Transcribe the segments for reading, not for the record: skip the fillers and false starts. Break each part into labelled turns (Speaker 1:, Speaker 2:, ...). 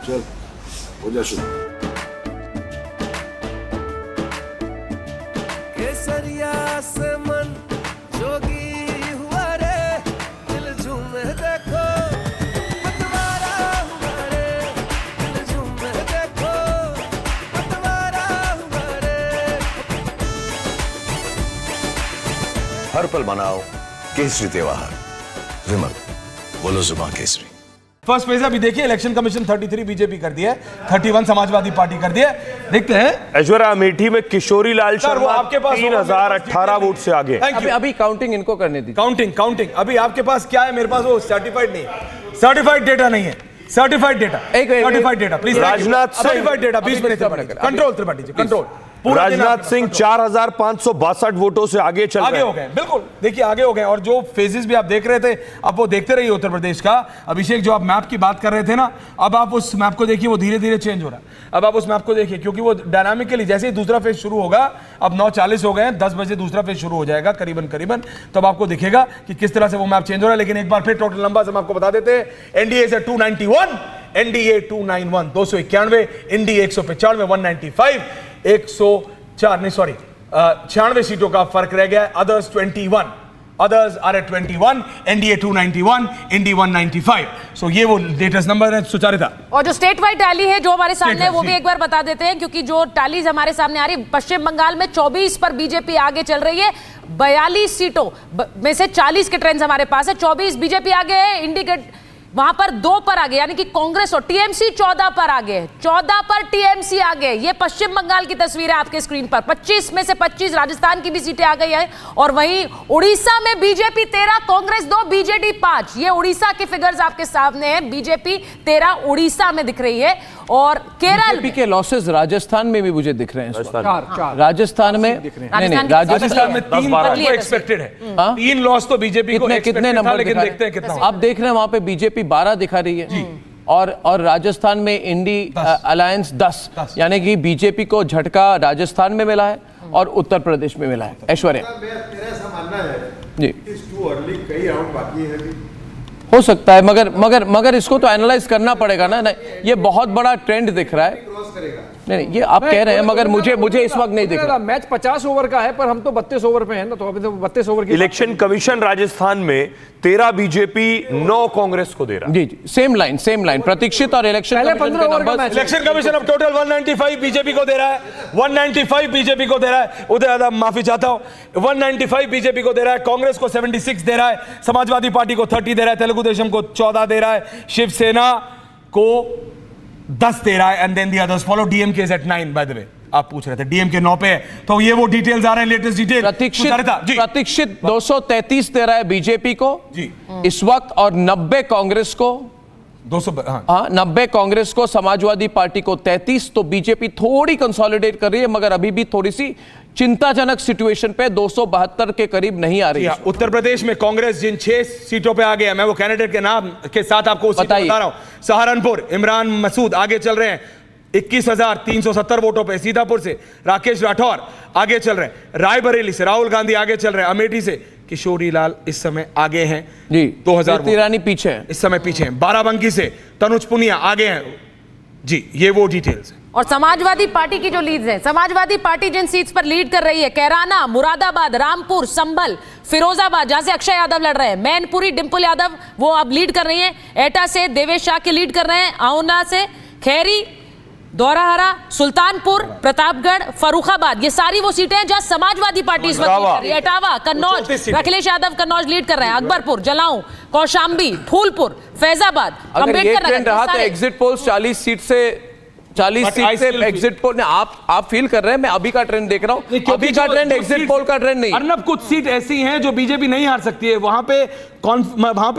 Speaker 1: चल हो जा शुरू।
Speaker 2: केसरिया से मन जोगी हुआ रे, दिल झूमे देखो पतवारा हुआ रे, दिल झूमे देखो पतवारा हुआ रे।
Speaker 3: हर पल मनाओ केसरी त्योहार। विमल बोलो जुबान केसरी।
Speaker 4: फर्स्ट फेज अभी देखिए, इलेक्शन कमीशन 33 बीजेपी कर दिया है, 31 समाजवादी पार्टी कर दिया है। देखते हैं
Speaker 5: ऐश्वर्या अमेठी में किशोरी लाल
Speaker 4: सर, वो
Speaker 5: शर्मा
Speaker 4: आपके पास
Speaker 5: 3018 वोट से आगे।
Speaker 6: अभी काउंटिंग इनको करने दी।
Speaker 4: काउंटिंग अभी आपके पास क्या है? मेरे पास वो सर्टिफाइड नहीं है, सर्टिफाइड डेटा नहीं है, certified data, certified data please.
Speaker 5: Rajnath Singh,
Speaker 4: certified data 20 minute control Tripathi ji, control.
Speaker 5: Rajnath Singh 4562 वोटों से आगे चल
Speaker 4: आगे हो गए, बिल्कुल देखिए आगे हो गए। और जो फेजेस भी आप देख रहे थे, आप वो देखते रहिए उत्तर प्रदेश का। अभिषेक, जो आप मैप की बात कर रहे थे ना, अब आप उस मैप को देखिए, वो धीरे धीरे चेंज हो रहा है। अब आप उस मैप को देखिए, क्योंकि वो डायनामिकली जैसे ही दूसरा फेज शुरू होगा, अब 9:40 हो गए हैं, 10 बजे दूसरा फेज शुरू हो जाएगा करीबन, तब आपको दिखेगा कि किस तरह से वो मैप चेंज हो रहा है। लेकिन एक बार फिर टोटल नंबर हम आपको बता देते हैं। एनडीए से 291, एनडीए 291, 291, एनडीए 195, 195, 104 नहीं सॉरी 96 सीटों का फर्क रह गया। Others 21, others are at 21, NDA 291, एनडी 195। सो ये वो लेटेस्ट नंबर है। सुचारिता,
Speaker 7: और जो स्टेट वाइड टैली है जो हमारे सामने है, वो भी एक बार बता देते हैं, क्योंकि जो टैलीज हमारे सामने आ रही है, पश्चिम बंगाल में 24 पर बीजेपी आगे चल रही है। 42 सीटों में से 40 के ट्रेंड्स हमारे पास है। 24 बीजेपी आगे है, इंडिकेट वहां पर 2 पर आगे, यानी कि कांग्रेस और टीएमसी 14 पर आगे है, 14 पर टीएमसी आगे। ये पश्चिम बंगाल की तस्वीर है आपके स्क्रीन पर। 25 में से 25 राजस्थान की भी सीटें आ गई है। और वहीं उड़ीसा में बीजेपी 13, कांग्रेस 2, बीजेडी 5। ये उड़ीसा के फिगर्स आपके सामने हैं। बीजेपी 13 उड़ीसा में दिख रही है। और केरल
Speaker 6: बीजेपी के लॉसेस राजस्थान में भी मुझे दिख रहे हैं।
Speaker 5: चार
Speaker 6: राजस्थान में
Speaker 7: राजस्थान
Speaker 4: में 3 एक्सपेक्टेड है, 3 लॉस तो बीजेपी को
Speaker 6: कितने नंबर,
Speaker 4: लेकिन देखते हैं कितना।
Speaker 6: आप देख रहे हैं वहां पे बीजेपी 12 दिखा रही है और राजस्थान में इंडी अलायंस 10, यानी कि बीजेपी को झटका राजस्थान में मिला है और उत्तर प्रदेश में मिला है। ऐश्वर्या,
Speaker 1: मेरा ऐसा मानना है
Speaker 6: जी,
Speaker 1: इस टू अर्ली कई राउंड बाकी है अभी।
Speaker 6: हो सकता है, मगर इसको तो एनालाइज करना पड़ेगा ना। ये बहुत बड़ा ट्रेंड दिख रहा है।
Speaker 1: क्रॉस करेगा।
Speaker 6: नहीं, ये आप कह रहे हैं, मगर मुझे इस वक्त नहीं दिख रहा।
Speaker 8: मैच 50 ओवर का है, पर हम तो 32 ओवर पे हैं ना, तो अभी तो 32 ओवर की।
Speaker 5: इलेक्शन कमीशन राजस्थान में 13 बीजेपी 9 कांग्रेस को दे रहा है।
Speaker 6: जी, सेम लाइन प्रतीक्षित और इलेक्शन
Speaker 8: पहले
Speaker 6: कमीशन
Speaker 8: 15
Speaker 6: के
Speaker 8: ओवर का
Speaker 6: नंबर।
Speaker 8: मैच।
Speaker 4: इलेक्शन कमीशन अब टोटल 195 बीजेपी को दे रहा है, 195 बीजेपी को दे रहा है। उदय यादव, माफी चाहता हूं, 195 बीजेपी को दे रहा है। कांग्रेस को 76 दे रहा है, समाजवादी पार्टी को 30 दे रहा है, तेलुगु देशम को 14 दे रहा है, शिवसेना को 10 दे रहा है, and then the others follow. DMK is at 9 by the way. आप पूछ रहे थे डीएमके 9 पे है, तो ये वो डिटेल्स आ रहे हैं, लेटेस्ट डिटेल।
Speaker 6: प्रतीक्षित 233 दे रहा है बीजेपी को
Speaker 4: जी
Speaker 6: इस वक्त, और 90 कांग्रेस को
Speaker 4: 200।
Speaker 6: हाँ, 90 कांग्रेस को, समाजवादी पार्टी को 33। तो बीजेपी थोड़ी कंसोलिडेट कर रही है, मगर अभी भी थोड़ी सी चिंताजनक सिचुएशन पे 272 के करीब नहीं आ रही है।
Speaker 4: उत्तर प्रदेश में कांग्रेस जिन 6 सीटों पे आ गया, मैं वो कैंडिडेट के नाम के साथ आपको बता रहा हूं। सहारनपुर इमरान मसूद आगे चल रहे हैं 21,370 वोटों पे। सीतापुर से राकेश राठौर आगे चल रहे हैं। रायबरेली से राहुल गांधी आगे चल रहे हैं। अमेठी से किशोरी लाल इस समय आगे हैं
Speaker 6: जी,
Speaker 4: 2000
Speaker 6: ईरानी पीछे है,
Speaker 4: इस समय पीछे हैं। बाराबंकी से तनुज पुनिया आगे हैं जी। ये वो डिटेल्स है।
Speaker 7: और समाजवादी पार्टी की जो लीड्स है, समाजवादी पार्टी जिन सीट्स पर लीड कर रही है, कैराना, मुरादाबाद, रामपुर, संभल, फिरोजाबाद, जहां से अक्षय यादव लड़ रहे हैं, मैनपुरी डिंपल यादव वो अब लीड कर रही हैं। एटा से देवेश शाह के लीड कर रहे हैं। आउना से खैरी, दोराहरा, सुल्तानपुर, प्रतापगढ़, फरुखाबाद, ये सारी वो सीटें हैं जहां समाजवादी पार्टी इस वक्त लीड कर रही है। एटावा, कन्नौज, अखिलेश यादव कन्नौज लीड कर रहे हैं। अकबरपुर, जलाऊं, कौशाम्बी, फूलपुर, फैजाबाद,
Speaker 6: अम्बेडकर नगर, रहा था एग्जिट पोल्स 40 सीट से 40 सीट से एग्जिट पोल ने आप फील कर रहे हैं, मैं अभी का ट्रेंड देख रहा हूं। अभी का ट्रेंड एग्जिट पोल का ट्रेंड नहीं।
Speaker 4: अर्नब, कुछ सीट ऐसी हैं जो बीजेपी नहीं हार सकती है। वहां पे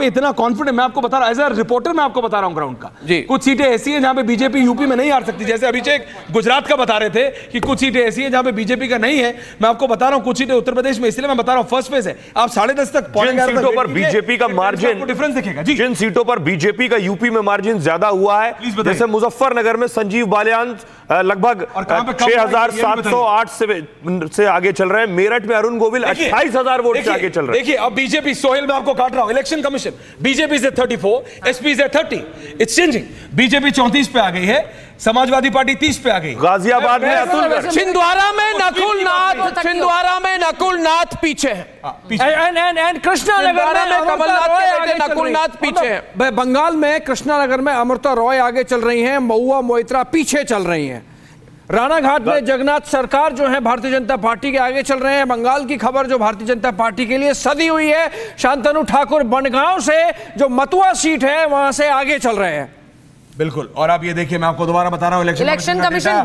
Speaker 4: इतना कॉन्फिडेंट, मैं आपको बता रहा हूं, एज अ रिपोर्टर मैं आपको बता रहा हूं ग्राउंड का जी। कुछ सीटें ऐसी हैं जहां पे बीजेपी यूपी में नहीं हार सकती, जैसे अभिषेक गुजरात का बता रहे थे कि कुछ सीटें ऐसी हैं जहां पे बीजेपी का नहीं है। मैं आपको बता रहा हूं कुछ सीटें उत्तर प्रदेश में, इसलिए मैं बता रहा हूं फर्स्ट फेज है। आप 10:30 तक
Speaker 5: जिन सीटों पर बीजेपी का मार्जिन
Speaker 4: डिफरेंस दिखेगा जी।
Speaker 5: जिन सीटों पर बीजेपी का यूपी में मार्जिन ज्यादा हुआ है, जैसे मुजफ्फरनगर में संजीव बालियान लगभग 6,708 से आगे चल रहे हैं। मेरठ में अरुण गोविल 28,000 वोट से आगे चल रहे हैं।
Speaker 4: देखिए अब बीजेपी, सोहेल में आपको काट रहा हूं, इलेक्शन कमीशन, बीजेपी से 34, एसपी से 30, इट्स चेंजिंग। बीजेपी 34 पे आ गई है, समाजवादी पार्टी 30 पे आ गई।
Speaker 5: गाजियाबाद में अतुल,
Speaker 6: छिंदवाड़ा में नकुल नाथ पीछे हैं,
Speaker 8: एंड कृष्णानगर में
Speaker 6: कमलनाथ के बेटे नकुल नाथ पीछे हैं।
Speaker 8: बंगाल में कृष्णानगर में अमृता रॉय आगे चल रही हैं, महुआ मोइत्रा पीछे चल रही हैं। रानाघाट में जगन्नाथ सरकार जो है भारतीय जनता पार्टी के आगे चल रहे हैं। बंगाल की खबर जो भारतीय जनता पार्टी के लिए सदी हुई है, शांतनु ठाकुर बनगांव से जो मथुआ सीट है वहां से आगे चल रहे हैं।
Speaker 4: बिल्कुल, और आप ये देखिए, मैं आपको दोबारा बता रहा हूं,
Speaker 7: इलेक्शन कमीशन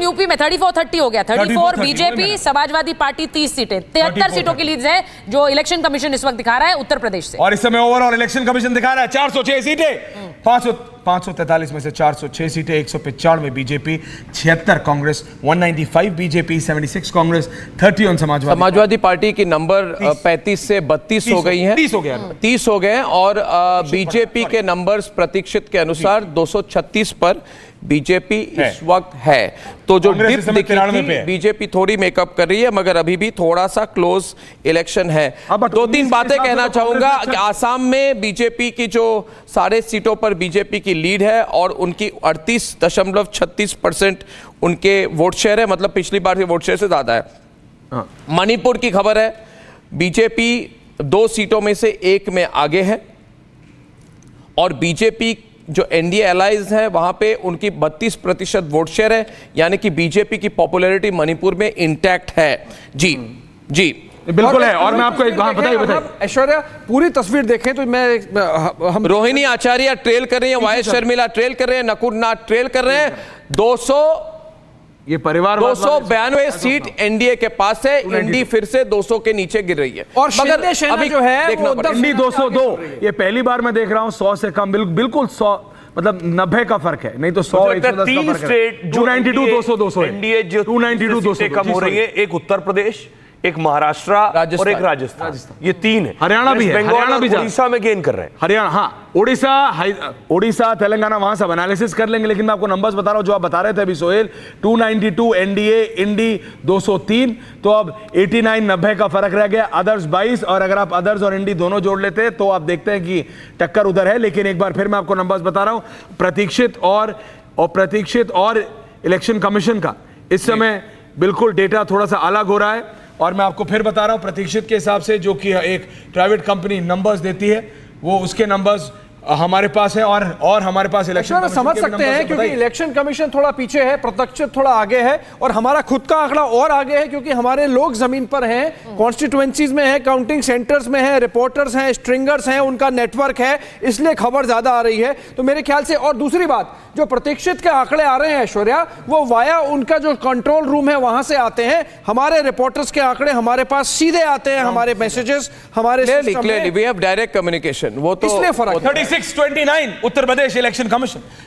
Speaker 7: यूपी में 34-30 हो गया। 34 बीजेपी, समाजवादी पार्टी 30 सीटें, 73 सीटों की लीड है जो इलेक्शन कमीशन इस वक्त दिखा रहा है उत्तर प्रदेश से।
Speaker 4: और इस समय ओवरऑल इलेक्शन कमीशन दिखा रहा है 406 सीटें, 543 में से 406 सीटें, 195 BJP, 76 Congress, 195 BJP, 76 Congress, 31
Speaker 6: Samajwadi party की नंबर 35 से 32 हो गई हैं,
Speaker 4: 30 हो गया,
Speaker 6: 30 हो गए हैं। और बीजेपी के नंबर्स प्रतीक्षित के अनुसार 236 पर बीजेपी इस वक्त है। तो जो डिप दिखी थी, बीजेपी थोड़ी मेकअप कर रही है, मगर अभी भी थोड़ा सा क्लोज इलेक्शन है। 2-3 बातें कहना चाहूंगा कि आसाम में बीजेपी की जो 6.5 सीटों पर बीजेपी की लीड है और उनकी 38.36% उनके वोट शेयर है, मतलब पिछली बार के वोट शेयर से ज्यादा है। मणिपुर की खबर है, बीजेपी 2 सीटों में से 1 में आगे है और बीजेपी जो एनडीए अलाइज है वहां पे उनकी 32% वोट शेयर है, यानी कि बीजेपी की पॉपुलैरिटी मणिपुर में इंटैक्ट है। जी जी
Speaker 4: बिल्कुल है। और मैं आपको एक बात बताइए,
Speaker 8: ऐश्वर्या पूरी तस्वीर देखें तो हम
Speaker 6: रोहिणी आचार्य ट्रेल कर रही है, वाई शर्मिला ट्रेल कर रहे हैं, नकुल नाथ ट्रेल कर रहे हैं। 292 सीट एनडीए के पास है, एनडी फिर से 200 के नीचे गिर रही है।
Speaker 8: और मगर अभी जो है वो
Speaker 4: एनडी 202, ये पहली बार मैं देख रहा हूं 100 से कम, बिल्कुल 100 मतलब 90 का फर्क है, नहीं तो 100
Speaker 5: तीन स्टेट
Speaker 4: 292 200
Speaker 5: एनडीए जो
Speaker 4: 292 200
Speaker 5: कम हो रही है, एक उत्तर प्रदेश, एक महाराष्ट्र और एक राजस्थान, ये 3 है।
Speaker 4: हरियाणा भी है, हरियाणा भी
Speaker 5: उड़ीसा में गेन कर रहे हैं।
Speaker 4: हरियाणा, हाँ, उड़ीसा तेलंगाना, वहां सब एनालिसिस कर लेंगे, लेकिन मैं आपको नंबर्स बता रहा हूं जो आप बता रहे थे अभी सोहेल। 292 एनडीए, इंडी 203, तो अब 89-90 का फर्क रह गया, अदर्स 22, और अगर आप अदर्स और इंडी दोनों जोड़ लेते हैं तो आप देखते हैं कि टक्कर उधर है। लेकिन एक बार फिर मैं आपको नंबर्स बता रहा हूं, प्रतीक्षित और इलेक्शन कमीशन का इस समय बिल्कुल डेटा थोड़ा सा अलग हो रहा है। और मैं आपको फिर बता रहा हूं, प्रतीक्षित के हिसाब से जो कि एक प्राइवेट कंपनी नंबर्स देती है, वो उसके नंबर्स हमारे पास है और हमारे पास इलेक्शन
Speaker 8: समझ सकते हैं क्योंकि इलेक्शन कमीशन थोड़ा पीछे है, प्रत्यक्ष थोड़ा आगे है, और हमारा खुद का आंकड़ा और आगे है क्योंकि हमारे लोग जमीन पर हैं, कॉन्स्टिट्यूएंसीज में है, काउंटिंग सेंटर्स में है, रिपोर्टर्स हैं, स्ट्रिंगर्स हैं, उनका नेटवर्क है, इसलिए खबर ज्यादा आ रही है। तो मेरे ख्याल से, और दूसरी बात, जो प्रतीक्षित के आंकड़े आ रहे हैं ऐश्वर्या, वो वाया उनका जो कंट्रोल रूम है वहां से आते हैं। हमारे रिपोर्टर्स के आंकड़े हमारे पास सीधे आते हैं, हमारे मैसेजेस हमारे
Speaker 6: वी हैव डायरेक्ट कम्युनिकेशन, वो तो
Speaker 8: इसलिए फर्क
Speaker 4: 36-29 उत्तर प्रदेश इलेक्शन कमीशन,